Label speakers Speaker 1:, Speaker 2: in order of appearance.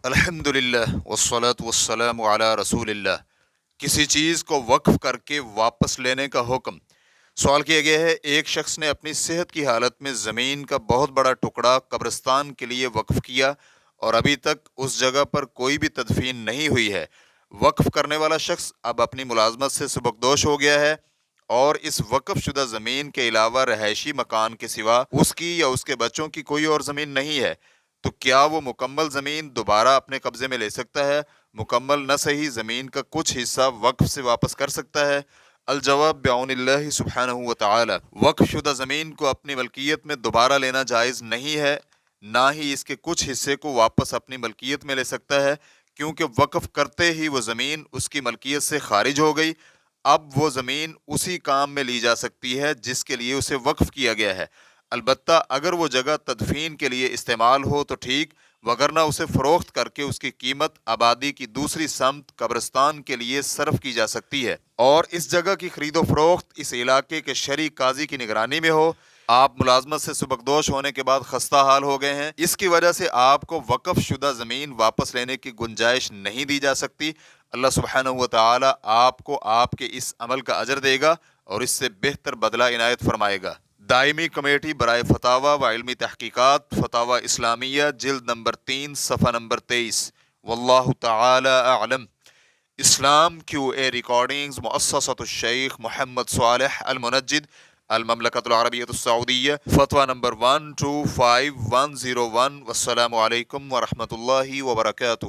Speaker 1: الحمدللہ والصلاة والسلام علی رسول اللہ۔ کسی چیز کو وقف کر کے واپس لینے کا حکم۔ سوال کیا گیا ہے، ایک شخص نے اپنی صحت کی حالت میں زمین کا بہت بڑا ٹکڑا قبرستان کے لیے وقف کیا اور ابھی تک اس جگہ پر کوئی بھی تدفین نہیں ہوئی ہے۔ وقف کرنے والا شخص اب اپنی ملازمت سے سبکدوش ہو گیا ہے اور اس وقف شدہ زمین کے علاوہ رہائشی مکان کے سوا اس کی یا اس کے بچوں کی کوئی اور زمین نہیں ہے، تو کیا وہ مکمل زمین دوبارہ اپنے قبضے میں لے سکتا ہے؟ مکمل نہ صحیح زمین کا کچھ حصہ وقف سے واپس کر سکتا ہے؟ الجواب بعون اللہ سبحانہ و تعالی، وقف شدہ زمین کو اپنی ملکیت میں دوبارہ لینا جائز نہیں ہے، نہ ہی اس کے کچھ حصے کو واپس اپنی ملکیت میں لے سکتا ہے، کیونکہ وقف کرتے ہی وہ زمین اس کی ملکیت سے خارج ہو گئی۔ اب وہ زمین اسی کام میں لی جا سکتی ہے جس کے لیے اسے وقف کیا گیا ہے، البتہ اگر وہ جگہ تدفین کے لیے استعمال ہو تو ٹھیک، وگرنہ اسے فروخت کر کے اس کی قیمت آبادی کی دوسری سمت قبرستان کے لیے صرف کی جا سکتی ہے، اور اس جگہ کی خرید و فروخت اس علاقے کے شرعی قاضی کی نگرانی میں ہو۔ آپ ملازمت سے سبکدوش ہونے کے بعد خستہ حال ہو گئے ہیں، اس کی وجہ سے آپ کو وقف شدہ زمین واپس لینے کی گنجائش نہیں دی جا سکتی۔ اللہ سبحانہ و تعالی آپ کو آپ کے اس عمل کا اجر دے گا اور اس سے بہتر بدلہ عنایت فرمائے گا۔ دائمی کمیٹی برائے فتاوی و علمی تحقیقات، فتاوی اسلامیہ، جلد نمبر 3، صفحہ نمبر 23۔ واللہ تعالی اعلم۔ اسلام کیو اے ریکارڈنگز، مؤسسۃ الشیخ محمد صالح المنجد، المملکۃ العربیہ السعودیہ، فتویٰ نمبر 125101۔ والسلام علیکم ورحمۃ اللہ وبرکاتہ۔